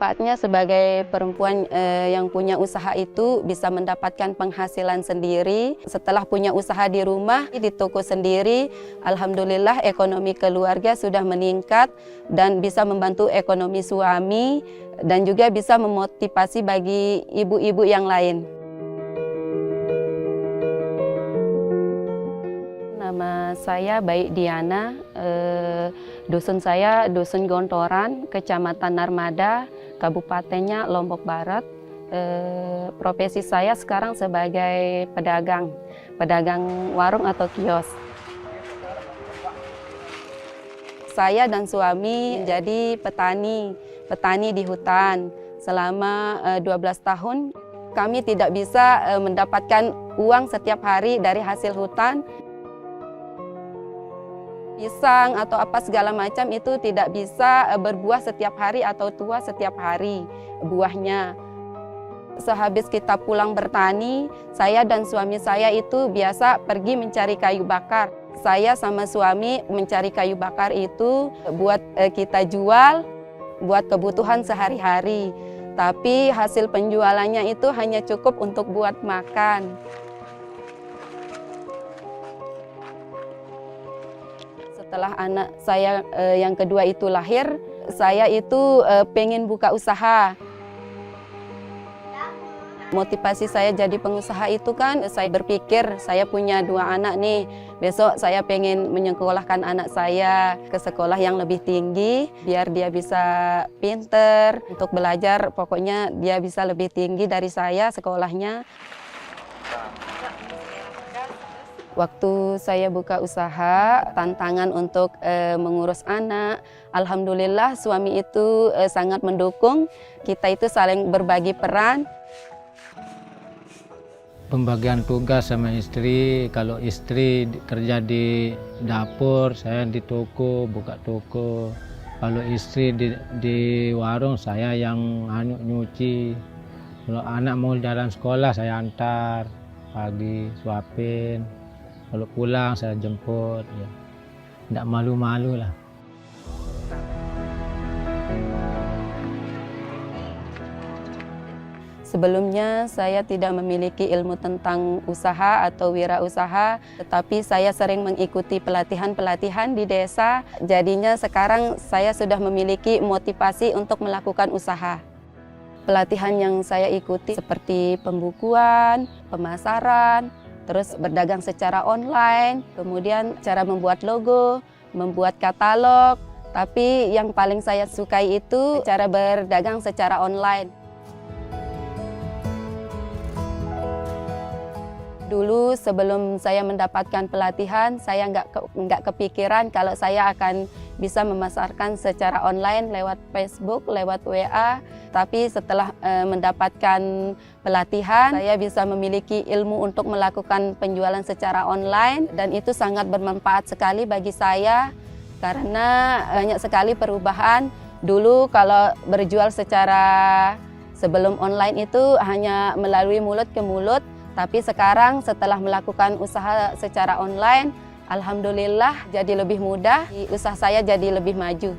Manfaatnya sebagai perempuan yang punya usaha itu bisa mendapatkan penghasilan sendiri. Setelah punya usaha di rumah, di toko sendiri, alhamdulillah ekonomi keluarga sudah meningkat dan bisa membantu ekonomi suami dan juga bisa memotivasi bagi ibu-ibu yang lain. Nama saya Baik Diana, dusun saya Dusun Gontoran, Kecamatan Narmada, Kabupatennya Lombok Barat. Profesi saya sekarang sebagai pedagang warung atau kios. Saya dan suami jadi petani di hutan selama 12 tahun. Kami tidak bisa mendapatkan uang setiap hari dari hasil hutan. Pisang atau apa segala macam itu tidak bisa berbuah setiap hari atau tua setiap hari buahnya. Sehabis kita pulang bertani, saya dan suami saya itu biasa pergi mencari kayu bakar. Saya sama suami mencari kayu bakar itu buat kita jual, buat kebutuhan sehari-hari. Tapi hasil penjualannya itu hanya cukup untuk buat makan. Setelah anak saya yang kedua itu lahir, saya itu pengen buka usaha. Motivasi saya jadi pengusaha itu kan, saya berpikir saya punya 2 anak nih, besok saya pengen menyekolahkan anak saya ke sekolah yang lebih tinggi, biar dia bisa pinter untuk belajar, pokoknya dia bisa lebih tinggi dari saya sekolahnya. Waktu saya buka usaha, tantangan untuk mengurus anak, alhamdulillah suami itu sangat mendukung. Kita itu saling berbagi peran. Pembagian tugas sama istri, kalau istri kerja di dapur, saya di toko, buka toko. Kalau istri di warung, saya yang nyuci. Kalau anak mau jalan sekolah, saya antar pagi, suapin. Kalau pulang saya jemput, ya. Tidak malu-malu lah. Sebelumnya saya tidak memiliki ilmu tentang usaha atau wirausaha, tetapi saya sering mengikuti pelatihan-pelatihan di desa. Jadinya sekarang saya sudah memiliki motivasi untuk melakukan usaha. Pelatihan yang saya ikuti seperti pembukuan, pemasaran, terus berdagang secara online, kemudian cara membuat logo, membuat katalog. Tapi yang paling saya sukai itu cara berdagang secara online. Dulu sebelum saya mendapatkan pelatihan, saya nggak kepikiran kalau saya akan bisa memasarkan secara online lewat Facebook, lewat WA. Tapi setelah mendapatkan pelatihan, saya bisa memiliki ilmu untuk melakukan penjualan secara online. Dan itu sangat bermanfaat sekali bagi saya karena banyak sekali perubahan. Dulu kalau berjual secara sebelum online itu hanya melalui mulut ke mulut. Tapi sekarang setelah melakukan usaha secara online, alhamdulillah jadi lebih mudah, usaha saya jadi lebih maju.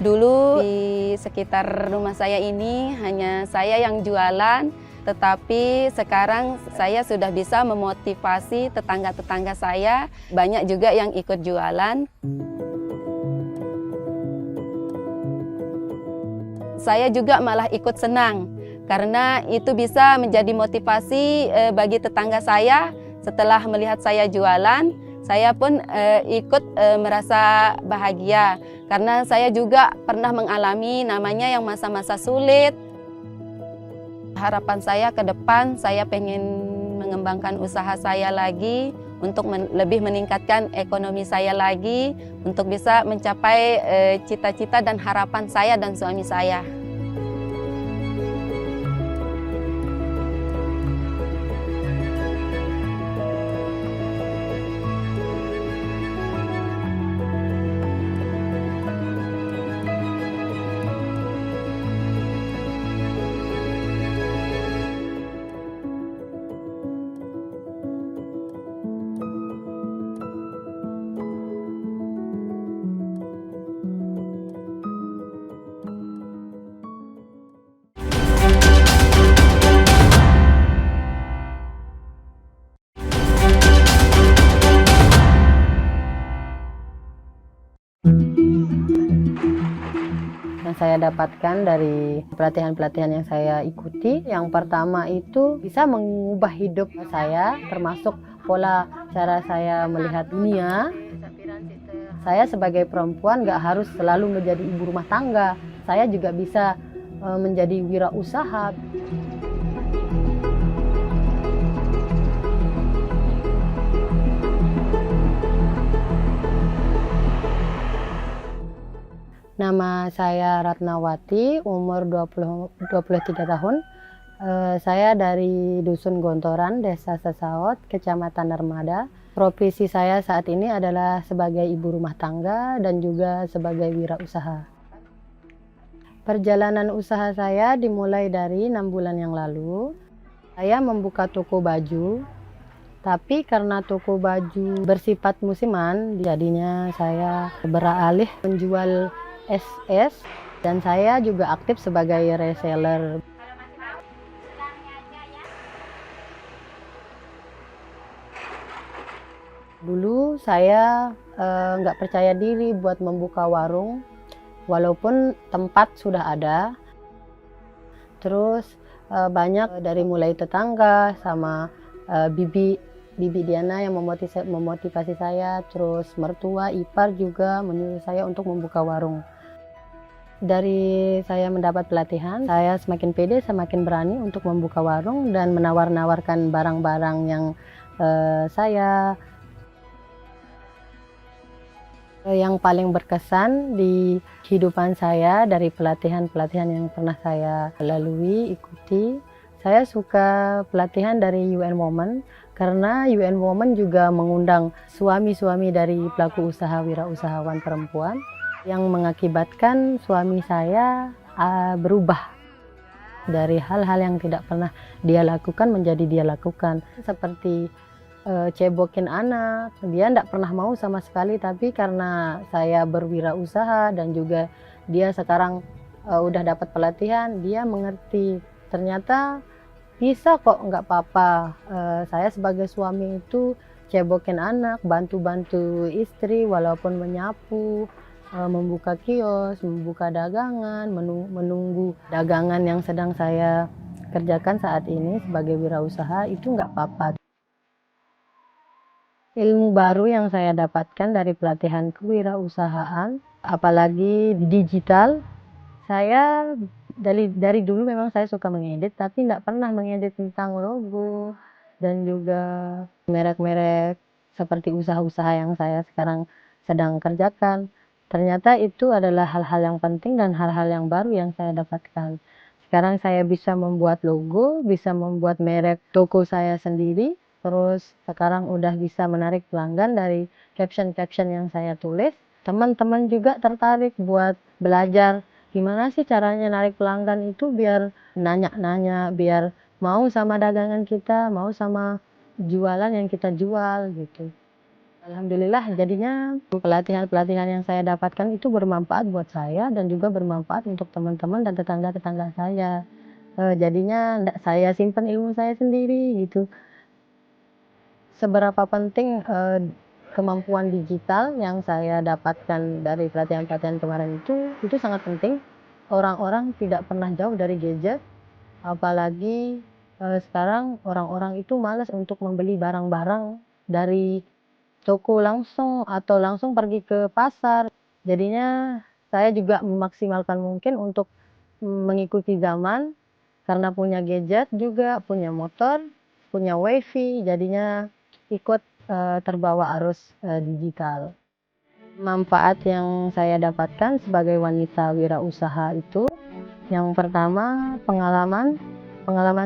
Dulu di sekitar rumah saya ini hanya saya yang jualan, tetapi sekarang saya sudah bisa memotivasi tetangga-tetangga saya, banyak juga yang ikut jualan. Saya juga malah ikut senang karena itu bisa menjadi motivasi bagi tetangga saya. Setelah melihat saya jualan, saya pun ikut merasa bahagia karena saya juga pernah mengalami namanya yang masa-masa sulit. Harapan saya ke depan, saya pengen mengembangkan usaha saya lagi untuk lebih meningkatkan ekonomi saya lagi, untuk bisa mencapai cita-cita dan harapan saya dan suami saya. yang saya dapatkan dari pelatihan-pelatihan yang saya ikuti. Yang pertama itu bisa mengubah hidup saya, termasuk pola cara saya melihat dunia. Saya sebagai perempuan nggak harus selalu menjadi ibu rumah tangga. Saya juga bisa menjadi wirausaha. Nama saya Ratnawati, umur 23 tahun. Saya dari Dusun Gontoran, Desa Sesawot, Kecamatan Narmada. Profesi saya saat ini adalah sebagai ibu rumah tangga dan juga sebagai wirausaha. Perjalanan usaha saya dimulai dari 6 bulan yang lalu. Saya membuka toko baju, tapi karena toko baju bersifat musiman, jadinya saya beralih menjual SS dan saya juga aktif sebagai reseller. Dulu saya nggak percaya diri buat membuka warung, walaupun tempat sudah ada. Terus banyak dari mulai tetangga sama bibi Diana yang memotivasi saya, terus mertua, ipar juga menyuruh saya untuk membuka warung. Dari saya mendapat pelatihan, saya semakin pede, semakin berani untuk membuka warung dan menawar-nawarkan barang-barang yang paling berkesan di kehidupan saya dari pelatihan-pelatihan yang pernah saya lalui, ikuti. Saya suka pelatihan dari UN Women karena UN Women juga mengundang suami-suami dari pelaku usaha wirausahawan perempuan yang mengakibatkan suami saya berubah dari hal-hal yang tidak pernah dia lakukan menjadi dia lakukan. Seperti cebokin anak, dia tidak pernah mau sama sekali, tapi karena saya berwirausaha dan juga dia sekarang udah dapat pelatihan, dia mengerti. Ternyata bisa kok, nggak apa-apa. Saya sebagai suami itu cebokin anak, bantu-bantu istri walaupun menyapu, membuka kios, membuka dagangan, menunggu dagangan yang sedang saya kerjakan saat ini sebagai wirausaha, itu nggak apa-apa. Ilmu baru yang saya dapatkan dari pelatihan kewirausahaan, apalagi di digital, saya dari dulu memang saya suka mengedit, tapi tidak pernah mengedit tentang logo dan juga merek-merek seperti usaha-usaha yang saya sekarang sedang kerjakan. Ternyata itu adalah hal-hal yang penting dan hal-hal yang baru yang saya dapatkan. Sekarang saya bisa membuat logo, bisa membuat merek toko saya sendiri, terus sekarang udah bisa menarik pelanggan dari caption-caption yang saya tulis. Teman-teman juga tertarik buat belajar gimana sih caranya narik pelanggan itu biar nanya-nanya, biar mau sama dagangan kita, mau sama jualan yang kita jual gitu. Alhamdulillah jadinya pelatihan-pelatihan yang saya dapatkan itu bermanfaat buat saya dan juga bermanfaat untuk teman-teman dan tetangga-tetangga saya. Jadinya saya simpan ilmu saya sendiri gitu. Seberapa penting kemampuan digital yang saya dapatkan dari pelatihan-pelatihan kemarin itu sangat penting. Orang-orang tidak pernah jauh dari gadget, apalagi sekarang orang-orang itu malas untuk membeli barang-barang dari toko langsung atau langsung pergi ke pasar. Jadinya saya juga memaksimalkan mungkin untuk mengikuti zaman karena punya gadget juga, punya motor, punya wifi, jadinya ikut terbawa arus digital. Manfaat yang saya dapatkan sebagai wanita wirausaha itu, yang pertama pengalaman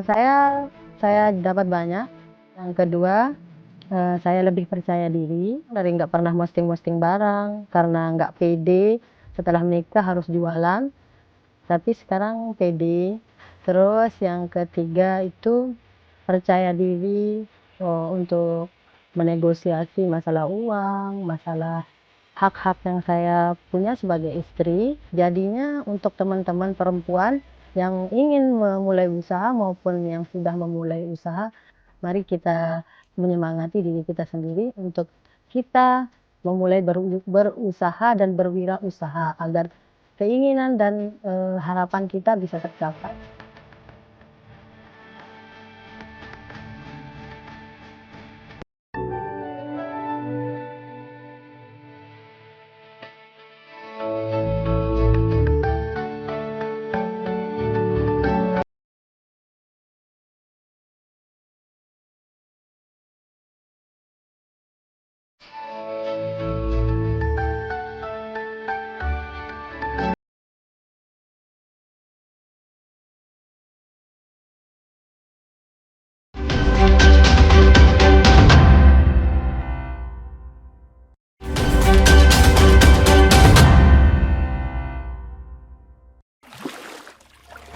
saya dapat banyak. Yang kedua, saya lebih percaya diri dari nggak pernah posting-posting barang karena nggak pede setelah menikah harus jualan, tapi sekarang pede. Terus yang ketiga itu percaya diri untuk menegosiasi masalah uang, masalah hak-hak yang saya punya sebagai istri. Jadinya untuk teman-teman perempuan yang ingin memulai usaha maupun yang sudah memulai usaha, mari kita menyemangati diri kita sendiri untuk kita memulai berusaha dan berwirausaha agar keinginan dan harapan kita bisa tercapai.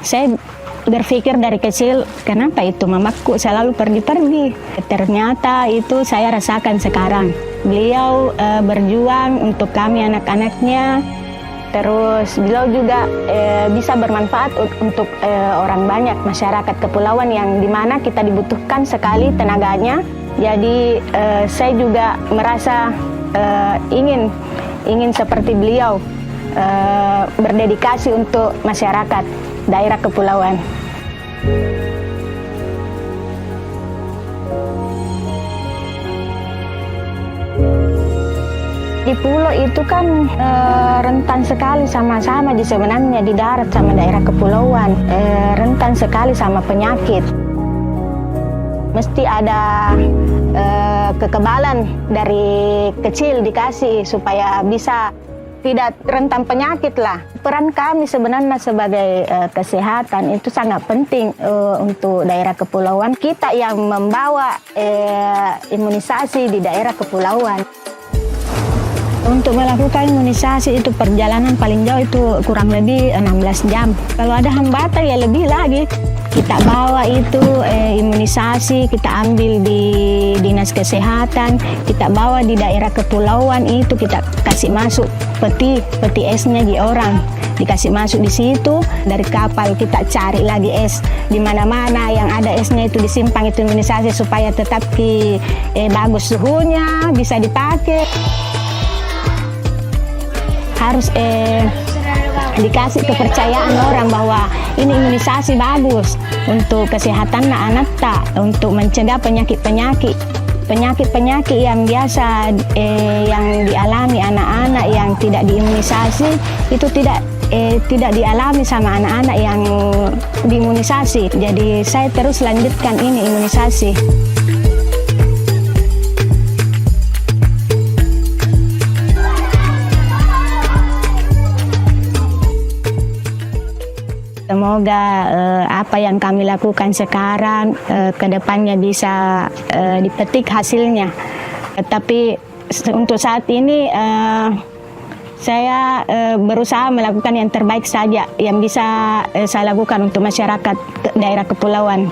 Saya berpikir dari kecil, kenapa itu mamaku selalu pergi-pergi. Ternyata itu saya rasakan sekarang. Beliau berjuang untuk kami anak-anaknya. Terus beliau juga bisa bermanfaat untuk orang banyak, masyarakat kepulauan yang dimana kita dibutuhkan sekali tenaganya. Jadi saya juga merasa ingin seperti beliau berdedikasi untuk masyarakat daerah kepulauan. Di pulau itu kan rentan sekali sama-sama sebenarnya di darat sama daerah kepulauan, rentan sekali sama penyakit. Mesti ada kekebalan dari kecil dikasih supaya bisa tidak rentan penyakit lah. Peran kami sebenarnya sebagai kesehatan itu sangat penting untuk daerah kepulauan. Kita yang membawa imunisasi di daerah kepulauan. Untuk melakukan imunisasi itu perjalanan paling jauh itu kurang lebih 16 jam. Kalau ada hambatan ya lebih lagi. Kita bawa itu imunisasi, kita ambil di dinas kesehatan, kita bawa di daerah kepulauan itu kita kasih masuk peti esnya di orang. Dikasih masuk di situ, dari kapal kita cari lagi es di mana-mana yang ada esnya itu disimpan itu imunisasi supaya tetap bagus suhunya, bisa dipakai. Harus dikasih kepercayaan orang bahwa ini imunisasi bagus untuk kesehatan anak tak, untuk mencegah penyakit yang biasa yang dialami anak-anak yang tidak diimunisasi itu tidak dialami sama anak-anak yang diimunisasi. Jadi saya terus lanjutkan ini imunisasi. Semoga apa yang kami lakukan sekarang ke depannya bisa dipetik hasilnya. Tapi untuk saat ini saya berusaha melakukan yang terbaik saja yang bisa saya lakukan untuk masyarakat daerah kepulauan.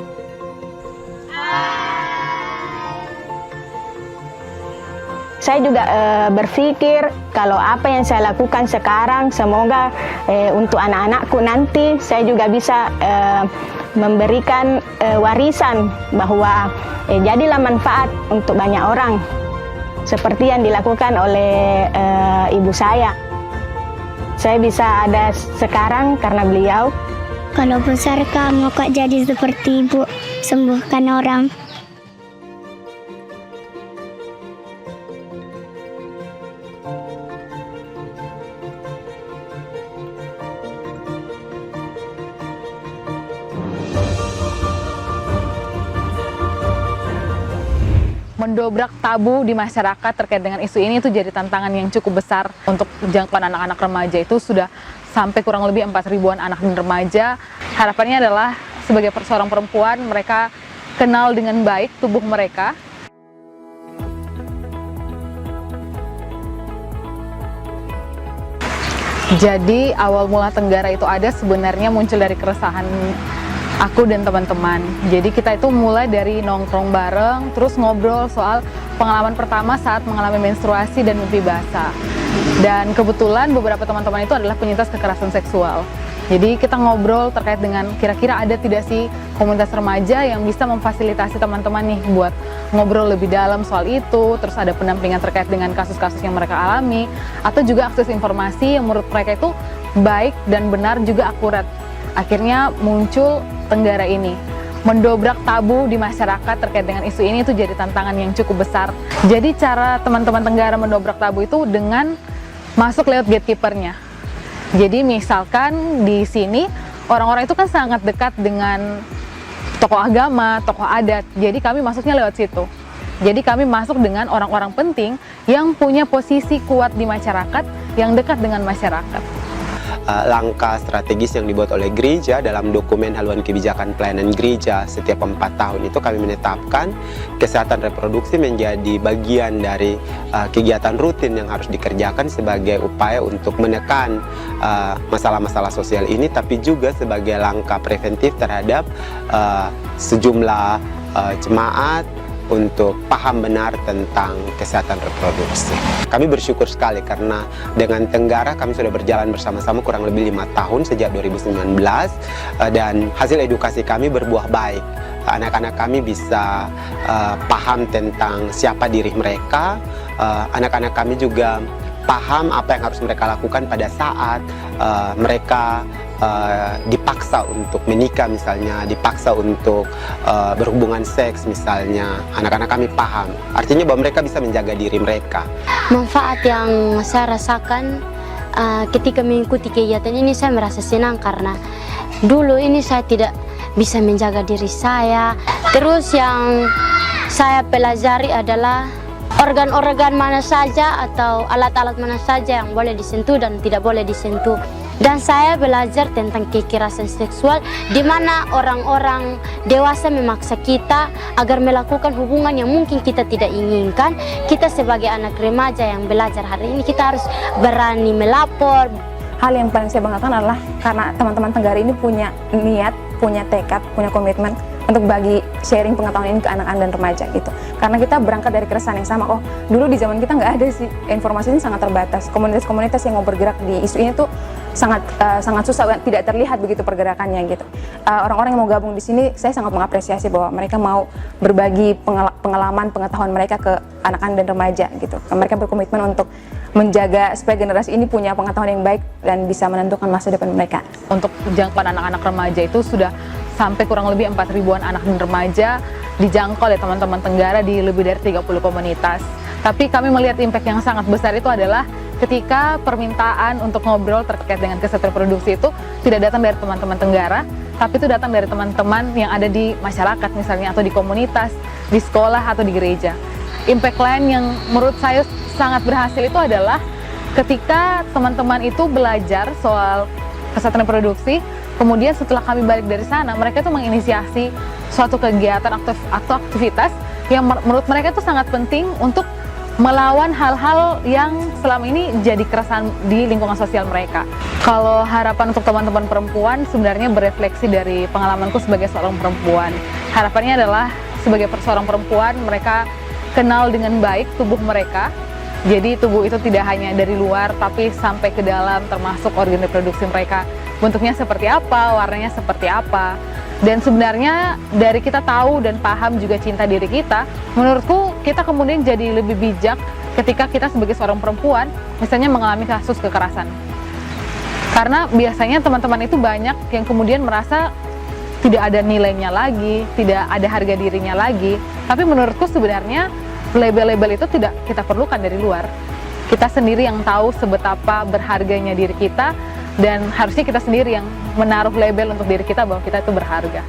Saya juga berpikir kalau apa yang saya lakukan sekarang semoga untuk anak-anakku nanti saya juga bisa memberikan warisan bahwa jadilah manfaat untuk banyak orang seperti yang dilakukan oleh ibu saya. Saya bisa ada sekarang karena beliau. Kalau besar kamu kok jadi seperti ibu, sembuhkan orang. Mendobrak tabu di masyarakat terkait dengan isu ini itu jadi tantangan yang cukup besar untuk jangkauan anak-anak remaja. Itu sudah sampai kurang lebih 4.000-an anak dan remaja. Harapannya adalah sebagai seorang perempuan mereka kenal dengan baik tubuh mereka. Jadi awal mula Tenggara itu ada sebenarnya muncul dari keresahan aku dan teman-teman. Jadi kita itu mulai dari nongkrong bareng, terus ngobrol soal pengalaman pertama saat mengalami menstruasi dan mimpi basah. Dan kebetulan beberapa teman-teman itu adalah penyintas kekerasan seksual. Jadi kita ngobrol terkait dengan kira-kira ada tidak sih komunitas remaja yang bisa memfasilitasi teman-teman nih buat ngobrol lebih dalam soal itu, terus ada pendampingan terkait dengan kasus-kasus yang mereka alami, atau juga akses informasi yang menurut mereka itu baik dan benar juga akurat. Akhirnya muncul Tenggara ini. Mendobrak tabu di masyarakat terkait dengan isu ini itu jadi tantangan yang cukup besar. Jadi cara teman-teman Tenggara mendobrak tabu itu dengan masuk lewat gatekeepernya. Jadi misalkan di sini orang-orang itu kan sangat dekat dengan tokoh agama, tokoh adat. Jadi kami masuknya lewat situ. Jadi kami masuk dengan orang-orang penting yang punya posisi kuat di masyarakat, yang dekat dengan masyarakat. Langkah strategis yang dibuat oleh gereja dalam dokumen haluan kebijakan pelayanan gereja setiap 4 tahun itu kami menetapkan kesehatan reproduksi menjadi bagian dari kegiatan rutin yang harus dikerjakan sebagai upaya untuk menekan masalah-masalah sosial ini, tapi juga sebagai langkah preventif terhadap sejumlah jemaat untuk paham benar tentang kesehatan reproduksi. Kami bersyukur sekali karena dengan Tenggara kami sudah berjalan bersama-sama kurang lebih 5 tahun sejak 2019 dan hasil edukasi kami berbuah baik. Anak-anak kami bisa paham tentang siapa diri mereka, anak-anak kami juga paham apa yang harus mereka lakukan pada saat mereka dipaksa untuk menikah misalnya, dipaksa untuk berhubungan seks misalnya. Anak-anak kami paham, artinya bahwa mereka bisa menjaga diri mereka. Manfaat yang saya rasakan ketika mengikuti kegiatan ini, saya merasa senang karena dulu ini saya tidak bisa menjaga diri saya. Terus yang saya pelajari adalah organ-organ mana saja atau alat-alat mana saja yang boleh disentuh dan tidak boleh disentuh. Dan saya belajar tentang kekerasan seksual, di mana orang-orang dewasa memaksa kita agar melakukan hubungan yang mungkin kita tidak inginkan. Kita sebagai anak remaja yang belajar hari ini, kita harus berani melapor. Hal yang paling saya banggakan adalah karena teman-teman Tenggara ini punya niat, punya tekad, punya komitmen untuk bagi sharing pengetahuan ini ke anak-anak dan remaja gitu. Karena kita berangkat dari keresahan yang sama. Oh, dulu di zaman kita nggak ada sih, informasi ini sangat terbatas. Komunitas-komunitas yang mau bergerak di isu ini tuh sangat susah, tidak terlihat begitu pergerakannya gitu. Orang-orang yang mau gabung di sini, saya sangat mengapresiasi bahwa mereka mau berbagi pengalaman, pengetahuan mereka ke anak-anak dan remaja gitu. Mereka berkomitmen untuk menjaga supaya generasi ini punya pengetahuan yang baik dan bisa menentukan masa depan mereka. Untuk jangkauan anak-anak remaja itu sudah sampai kurang lebih 4 ribuan anak dan remaja dijangkau oleh teman-teman Tenggara di lebih dari 30 komunitas. Tapi kami melihat impact yang sangat besar itu adalah ketika permintaan untuk ngobrol terkait dengan kesehatan reproduksi itu tidak datang dari teman-teman Tenggara, tapi itu datang dari teman-teman yang ada di masyarakat misalnya, atau di komunitas, di sekolah, atau di gereja. Impact lain yang menurut saya sangat berhasil itu adalah ketika teman-teman itu belajar soal kesehatan reproduksi, kemudian setelah kami balik dari sana, mereka itu menginisiasi suatu kegiatan atau aktivitas yang menurut mereka itu sangat penting untuk melawan hal-hal yang selama ini jadi keresahan di lingkungan sosial mereka. Kalau harapan untuk teman-teman perempuan sebenarnya berefleksi dari pengalamanku sebagai seorang perempuan. Harapannya adalah sebagai seorang perempuan mereka kenal dengan baik tubuh mereka. Jadi tubuh itu tidak hanya dari luar tapi sampai ke dalam, termasuk organ reproduksi mereka. Bentuknya seperti apa, warnanya seperti apa. Dan sebenarnya dari kita tahu dan paham juga cinta diri kita, menurutku kita kemudian jadi lebih bijak ketika kita sebagai seorang perempuan misalnya mengalami kasus kekerasan. Karena biasanya teman-teman itu banyak yang kemudian merasa tidak ada nilainya lagi, tidak ada harga dirinya lagi. Tapi menurutku sebenarnya label-label itu tidak kita perlukan dari luar. Kita sendiri yang tahu sebetapa berharganya diri kita, dan harusnya kita sendiri yang menaruh label untuk diri kita bahwa kita itu berharga.